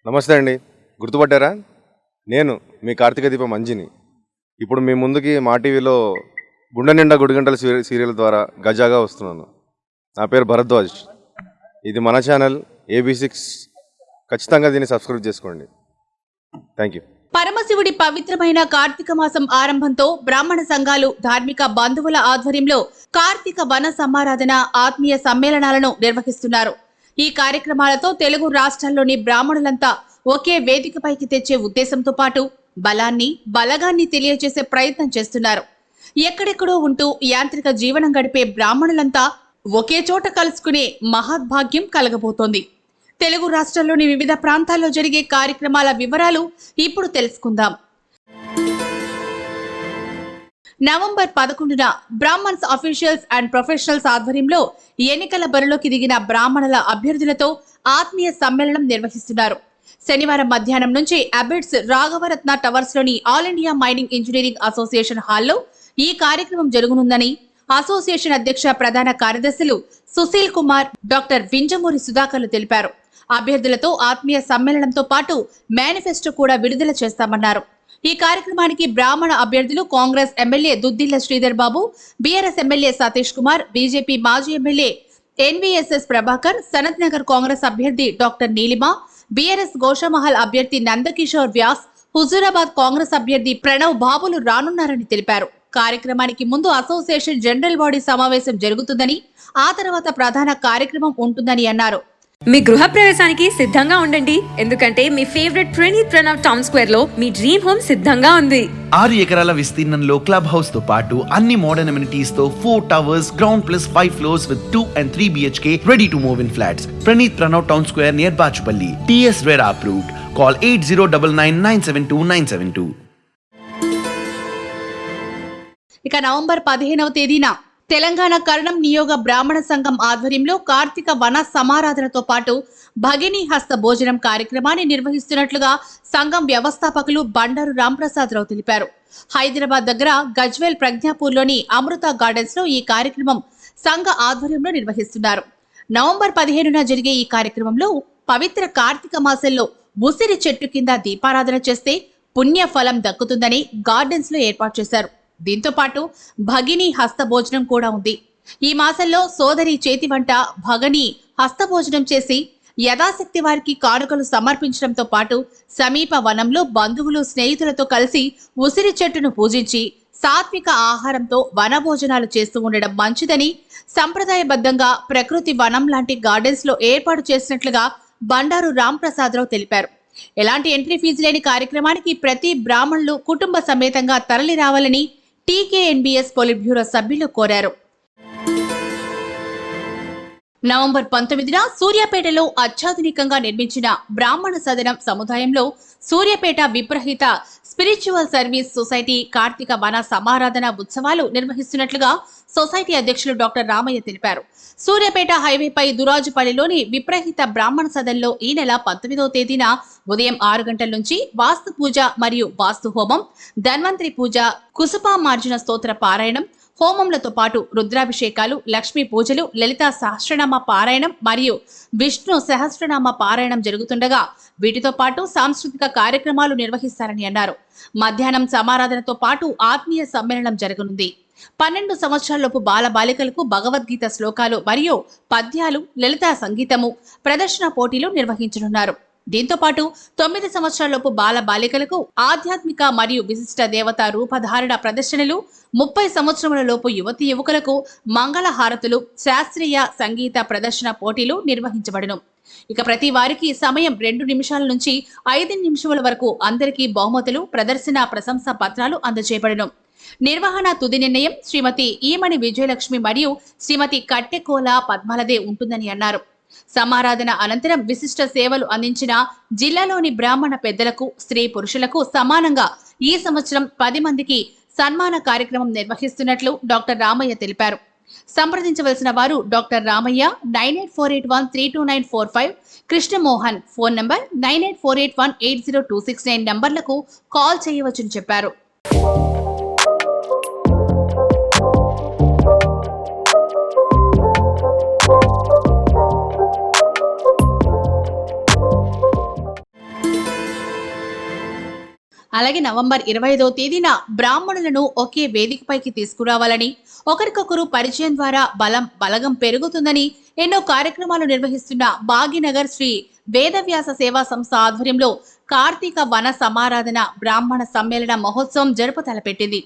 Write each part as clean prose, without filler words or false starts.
నమస్తే అండి, గుర్తుపట్టారా? నేను మీ కార్తీక దీపం అంజిని. ఇప్పుడు మీ ముందుకి మా టీవీలో గుండె నిండా గుడిగంటల సీరియల్ ద్వారా గజాగా వస్తున్నాను. నా పేరు భరద్వాజ్. ఇది మన ఛానల్ AB6. ఖచ్చితంగా దీన్ని సబ్స్క్రైబ్ చేసుకోండి. Thank you. పరమశివుడి పవిత్రమైన కార్తీక మాసం ఆరంభంతో బ్రాహ్మణ సంఘాలు, ధార్మిక బంధువుల ఆధ్వర్యంలో కార్తీక వన సమారాధన ఆత్మీయ సమ్మేళనాలను నిర్వహిస్తున్నారు. ఈ కార్యక్రమాలతో తెలుగు రాష్ట్రాల్లోని బ్రాహ్మణులంతా ఒకే వేదికపైకి తెచ్చే ఉద్దేశంతో పాటు బలగాన్ని తెలియజేసే ప్రయత్నం చేస్తున్నారు. ఎక్కడెక్కడో ఉంటూ యాంత్రిక జీవనం గడిపే బ్రాహ్మణులంతా ఒకే చోట కలుసుకునే మహద్భాగ్యం కలగబోతోంది. తెలుగు రాష్ట్రాల్లోని వివిధ ప్రాంతాల్లో జరిగే కార్యక్రమాల వివరాలు ఇప్పుడు తెలుసుకుందాం. నవంబర్ 11న బ్రాహ్మణ్స్ అఫీషియల్స్ అండ్ ప్రొఫెషనల్స్ ఆధ్వర్యంలో ఎన్నికల బరిలోకి దిగిన బ్రాహ్మణుల అభ్యర్థులతో ఆత్మీయ సమ్మేళనం నిర్వహిస్తున్నారు. శనివారం మధ్యాహ్నం నుంచి అబిడ్స్ రాఘవరత్న టవర్స్ లోని all India mining engineering association హాల్లో ఈ కార్యక్రమం జరగనుందని అసోసియేషన్ అధ్యక్ష ప్రధాన కార్యదర్శులు సుశీల్ కుమార్, డాక్టర్ వింజమూరి సుధాకర్లు తెలిపారు. అభ్యర్థులతో ఆత్మీయ సమ్మేళనంతో పాటు మేనిఫెస్టో కూడా విడుదల చేస్తామన్నారు. ఈ కార్యక్రమానికి బ్రాహ్మణ అభ్యర్థులు Congress MLA Duddilla Sridhar Babu, BRS MLA Satish Kumar, BJP మాజీ MLA NVSS Prabhakar, Sanath Nagar Congress అభ్యర్థి డాక్టర్ నీలిమ, బీఆర్ఎస్ గోషామహల్ అభ్యర్థి నందకిషోర్ వ్యాస్, హుజూరాబాద్ కాంగ్రెస్ అభ్యర్థి ప్రణవ్ బాబులు రానున్నారని తెలిపారు. కార్యక్రమానికి ముందు అసోసియేషన్ జనరల్ బాడీ సమావేశం జరుగుతుందని, ఆ తర్వాత ప్రధాన కార్యక్రమం ఉంటుందని అన్నారు. మీ గృహ ప్రవేశానికి సిద్ధంగా ఉండండి, ఎందుకంటే మీ ఫేవరెట్ ప్రణవ్ టౌన్ స్క్వేర్ లో మీ డ్రీమ్ హోమ్ సిద్ధంగా ఉంది. 6 ఎకరాల విస్తీర్ణంలో క్లబ్ హౌస్ తో పాటు అన్ని మోడర్న్ అమ్యూనిటీస్ తో 4 towers, ground plus 5 floors with 2 and 3 BHK ready to move in flats. Pranav Town Square near Bachupalli. TS Reda approved. Call 8099972972. ఇక నవంబర్ 15వ తేదీన తెలంగాణ కర్ణం నియోగ బ్రాహ్మణ సంఘం ఆధ్వర్యంలో కార్తీక వన సమారాధనతో పాటు భగిని హస్త భోజనం కార్యక్రమాన్ని నిర్వహిస్తున్నట్లుగా సంఘం వ్యవస్థాపకులు బండారు రాంప్రసాదరావు తెలిపారు. హైదరాబాద్ దగ్గర గజ్వేల్ ప్రజ్ఞాపూర్లోని అమృత గార్డెన్స్ లో ఈ కార్యక్రమం సంఘ ఆధ్వర్యంలో నిర్వహిస్తున్నారు. నవంబర్ 15న జరిగే ఈ కార్యక్రమంలో పవిత్ర కార్తీక మాసంలో ఉసిరి చెట్టు కింద దీపారాధన చేస్తే పుణ్య ఫలం దక్కుతుందని గార్డెన్స్ లో ఏర్పాటు చేశారు. దీంతో పాటు భగిని హస్తభోజనం కూడా ఉంది. ఈ మాసంలో సోదరి చేతి వంట భగని హస్తభోజనం చేసి యథాశక్తి వారికి కానుకలు సమర్పించడంతో పాటు సమీప వనంలో బంధువులు, స్నేహితులతో కలిసి ఉసిరి చెట్టును పూజించి సాత్విక ఆహారంతో వనభోజనాలు చేస్తూ ఉండడం మంచిదని సంప్రదాయబద్ధంగా ప్రకృతి వనం లాంటి గార్డెన్స్ లో ఏర్పాటు చేసినట్లుగా బండారు రాంప్రసాదరావు తెలిపారు. ఎలాంటి ఎంట్రీ ఫీజు లేని కార్యక్రమానికి ప్రతి బ్రాహ్మణులు కుటుంబ సమేతంగా తరలి రావాలని TKNBS పొలిట్ బ్యూరో సభ్యులు కోరారు. నవంబర్ 19న సూర్యాపేటలో అత్యాధునికంగా నిర్మించిన బ్రాహ్మణ సదనం సముదాయంలో Suryapet Viprahita spiritual service society కార్తీక వన సమారాధన ఉత్సవాలు నిర్వహిస్తున్నట్లుగా సొసైటీ అధ్యక్షులు డాక్టర్ రామయ్య తెలిపారు. సూర్యాపేట హైవేపై దురాజుపల్లిలోని విప్రహిత బ్రాహ్మణ సదన్లో ఈ నెల 19వ తేదీన ఉదయం 6 గంటల నుంచి వాస్తు పూజ మరియు వాస్తు హోమం, ధన్వంతరి పూజ, కుసుపామార్జున స్తోత్ర పారాయణం, హోమంలతో పాటు రుద్రాభిషేకాలు, లక్ష్మీ పూజలు, లలితా సహస్రనామ పారాయణం మరియు విష్ణు సహస్రనామ పారాయణం జరుగుతుండగా వీటితో పాటు సాంస్కృతిక కార్యక్రమాలు నిర్వహిస్తారని అన్నారు. మధ్యాహ్నం సమారాధనతో పాటు ఆత్మీయ సమ్మేళనం జరగనుంది. 12 సంవత్సరాలలోపు బాల బాలికలకు భగవద్గీత శ్లోకాలు మరియు పద్యాలు, లలితా సంగీతము ప్రదర్శన పోటీలు నిర్వహించనున్నారు. దీంతో పాటు 9 సంవత్సరాలలోపు బాల బాలికలకు ఆధ్యాత్మిక మరియు విశిష్ట దేవతా రూపధారణ ప్రదర్శనలు, 30 సంవత్సరముల లోపు యువతీ యువకులకు మంగళ హారతులు, శాస్త్రీయ సంగీత ప్రదర్శన పోటీలు నిర్వహించబడును. ఇక ప్రతి వారికి సమయం 2 నిమిషాల నుంచి 5 నిమిషముల వరకు అందరికీ బహుమతులు, ప్రదర్శన ప్రశంసా పత్రాలు అందజేయబడును. నిర్వహణ తుది నిర్ణయం శ్రీమతి ఈమణి విజయలక్ష్మి మరియు శ్రీమతి కట్టెకోల పద్మాలదే ఉంటుందని అన్నారు. సమారాధన అనంతరం విశిష్ట సేవలు అందించిన జిల్లాలోని బ్రాహ్మణ పెద్దలకు, స్త్రీ పురుషులకు సమానంగా ఈ సంవత్సరం 10 మందికి సన్మాన కార్యక్రమం నిర్వహిస్తున్నట్లు డాక్టర్ రామయ్య తెలిపారు. సంప్రదించవలసిన వారు doctor Ramaiah 9848132945, Krishnamohan phone number 9848180269 నంబర్లకు కాల్ చేయవచ్చని చెప్పారు. అలాగే నవంబర్ 25వ తేదీన బ్రాహ్మణులను ఒకే వేదికపైకి తీసుకురావాలని, ఒకరికొకరు పరిచయం ద్వారా బలగం పెరుగుతుందని ఎన్నో కార్యక్రమాలు నిర్వహిస్తున్న భాగ్యనగర్ శ్రీ వేదవ్యాస సేవా సంస్థ ఆధ్వర్యంలో కార్తీక వన సమారాధన బ్రాహ్మణ సమ్మేళన మహోత్సవం జరుపు తలపెట్టింది.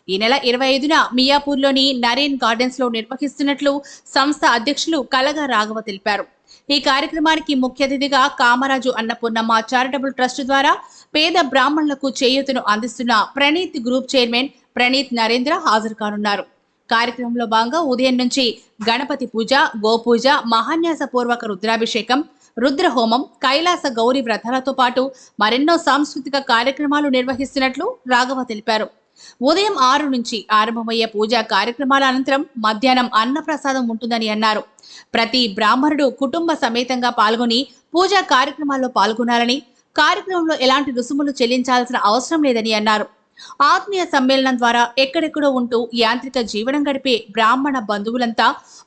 ఈ నెల 25న మియాపూర్లోని నరేన్ గార్డెన్స్ లో నిర్వహిస్తున్నట్లు సంస్థ అధ్యక్షులు కలగా రాఘవ తెలిపారు. ఈ కార్యక్రమానికి ముఖ్య అతిథిగా కామరాజు అన్నపూర్ణమ్మ చారిటబుల్ ట్రస్ట్ ద్వారా పేద బ్రాహ్మణులకు చేయూతను అందిస్తున్న ప్రణీత్ గ్రూప్ చైర్మన్ ప్రణీత్ నరేంద్ర హాజరు కానున్నారు. కార్యక్రమంలో భాగంగా ఉదయం నుంచి గణపతి పూజ, గోపూజ, మహాన్యాస పూర్వక రుద్రాభిషేకం, రుద్రహోమం, కైలాస గౌరీ వ్రతాలతో పాటు మరెన్నో సాంస్కృతిక కార్యక్రమాలు నిర్వహిస్తున్నట్లు రాఘవ తెలిపారు. ఉదయం 6 నుంచి ఆరంభమయ్యే పూజా కార్యక్రమాల అనంతరం మధ్యాహ్నం అన్నప్రసాదం ఉంటుందని అన్నారు. ప్రతి బ్రాహ్మణుడు కుటుంబ సమేతంగా పాల్గొని పూజా కార్యక్రమాల్లో పాల్గొనాలని, కార్యక్రమంలో ఎలాంటి రుసుములు చెల్లించాల్సిన అవసరం లేదని అన్నారు. ఆత్మీయ సమ్మేళనం ద్వారా ఎక్కడెక్కడో ఉంటూ యాంత్రిక జీవనం గడిపే బ్రాహ్మణ బంధువులంతా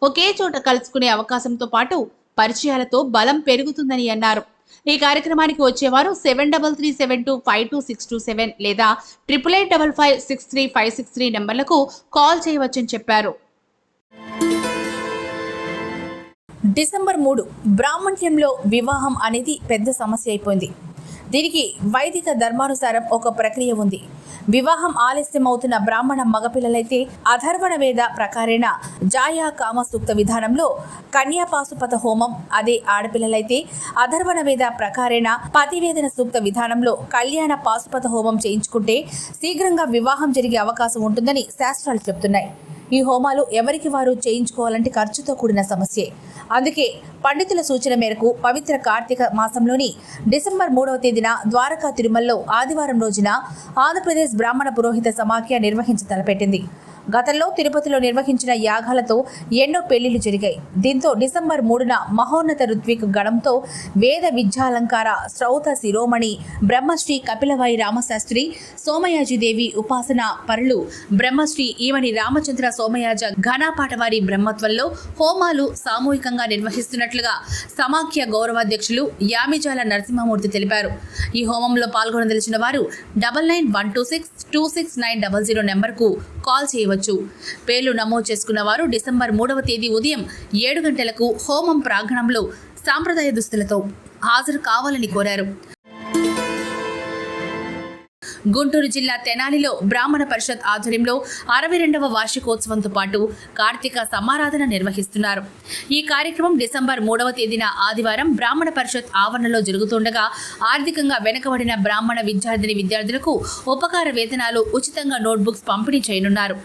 ఒకే చోట కలుసుకునే అవకాశంతో పాటు పరిచయాలతో బలం పెరుగుతుందని అన్నారు. ఈ కార్యక్రమానికి వచ్చేవారు 7337252627 లేదా 8885563563 నెంబర్లకు కాల్ చేయవచ్చని చెప్పారు. డిసెంబర్ 3 బ్రాహ్మణ్యంలో వివాహం అనేది పెద్ద సమస్య అయిపోయింది. దీనికి వైదిక ధర్మానుసారం ఒక ప్రక్రియ ఉంది. వివాహం ఆలస్యం అవుతున్న బ్రాహ్మణ మగపిల్లలైతే అథర్వణ వేద ప్రకారేణ జాయా కామ సూక్త విధానంలో కన్యాపాశుపత హోమం, అదే ఆడపిల్లలైతే అథర్వణ వేద ప్రకారేణ పతివేదన సూక్త విధానంలో కళ్యాణ పాశుపత హోమం చేయించుకుంటే శీఘ్రంగా వివాహం జరిగే అవకాశం ఉంటుందని శాస్త్రాలు చెబుతున్నాయి. ఈ హోమాలు ఎవరికి వారు చేయించుకోవాలంటే ఖర్చుతో కూడిన సమస్యే. అందుకే పండితుల సూచన మేరకు పవిత్ర కార్తీక మాసంలోని డిసెంబర్ 3వ తేదీన ద్వారకా తిరుమలలో ఆదివారం రోజున ఆంధ్రప్రదేశ్ బ్రాహ్మణ పురోహిత సమాఖ్య నిర్వహించి తలపెట్టింది. గతంలో తిరుపతిలో నిర్వహించిన యాగాలతో ఎన్నో పెళ్లిళ్లు జరిగాయి. దీంతో డిసెంబర్ 3న మహోన్నత ఋత్విక్ గణంతో వేద విద్యాలంకార శ్రౌత శిరోమణి బ్రహ్మశ్రీ కపిలవాయి రామశాస్త్రి సోమయాజిదేవి ఉపాసన పరులు బ్రహ్మశ్రీ ఈవని రామచంద్ర సోమయాజ ఘనాపాటవారి బ్రహ్మత్వంలో హోమాలు సామూహికంగా నిర్వహిస్తున్నట్లుగా సమాఖ్య గౌరవాధ్యక్షులు యామిజాల నరసింహమూర్తి తెలిపారు. ఈ హోమంలో పాల్గొనదలిచిన వారు 9912626900 నెంబర్కు కాల్ చేయవచ్చు. పేర్లు నమోదు చేసుకున్న వారు డిసెంబర్ 3వ తేదీ ఉదయం 7 గంటలకు హోమం ప్రాంగణంలో సాంప్రదాయ దుస్తులతో హాజరు కావాలని కోరారు. గుంటూరు జిల్లా తెనాలిలో బ్రాహ్మణ పరిషత్ ఆధ్వర్యంలో 62వ వార్షికోత్సవంతో పాటు కార్తీక సమారాధన నిర్వహిస్తున్నారు. ఈ కార్యక్రమం డిసెంబర్ 3వ తేదీన ఆదివారం బ్రాహ్మణ పరిషత్ ఆవరణలో జరుగుతుండగా ఆర్థికంగా వెనుకబడిన బ్రాహ్మణ విద్యార్థులకు ఉపకార వేతనాలు, ఉచితంగా నోట్బుక్స్ పంపిణీ చేయనున్నారు.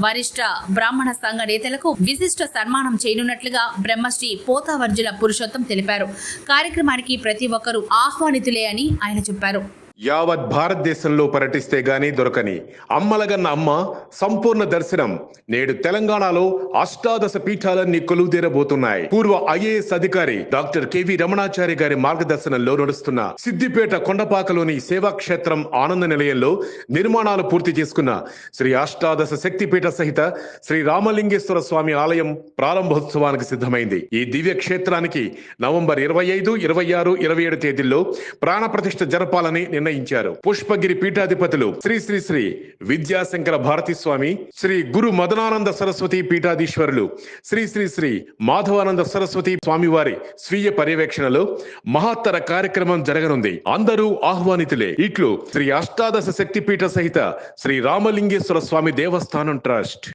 వరిష్ఠ బ్రాహ్మణ సంఘ నేతలకు విశిష్ట సన్మానం చేయనున్నట్లుగా బ్రహ్మశ్రీ పోతావర్జుల పురుషోత్తం తెలిపారు. కార్యక్రమానికి ప్రతి ఒక్కరూ ఆహ్వానితులే అని ఆయన చెప్పారు. యావత్ భారతదేశంలో పర్యటిస్తే గానీ దొరకని అమ్మలగన్న అమ్మ సంపూర్ణ దర్శనం నేడు తెలంగాణలో అష్టాదశ పీఠాలన్నీ కొలువుదీరబోతున్నాయి. పూర్వ ఐఏఎస్ అధికారి డాక్టర్ కెవి రమణాచారి గారి మార్గదర్శనంలో నడుస్తున్న సిద్దిపేట కొండపాకలోని సేవాక్షేత్రం ఆనంద నిలయంలో నిర్మాణాలు పూర్తి చేసుకున్న శ్రీ అష్టాదశ శక్తిపీఠ సహిత శ్రీ రామలింగేశ్వర స్వామి ఆలయం ప్రారంభోత్సవానికి సిద్ధమైంది. ఈ దివ్య క్షేత్రానికి నవంబర్ 25, 26, 27 తేదీల్లో ప్రాణ ప్రతిష్ఠ జరపాలని నిర్ణయించారు. పుష్పగిరి పీఠాధిపతులు శ్రీ శ్రీ శ్రీ విద్యాశంకర భారతీ స్వామి, శ్రీ గురు మదనానంద సరస్వతి పీఠాధీశ్వరులు శ్రీ శ్రీ శ్రీ మాధవానంద సరస్వతి స్వామివారి స్వీయ పర్యవేక్షణలో మహత్తర కార్యక్రమం జరగనుంది. అందరూ ఆహ్వానితులే. ఇట్లు శ్రీ అష్టాదశ శక్తిపీఠ సహిత శ్రీ రామలింగేశ్వర స్వామి దేవస్థానం ట్రస్ట్.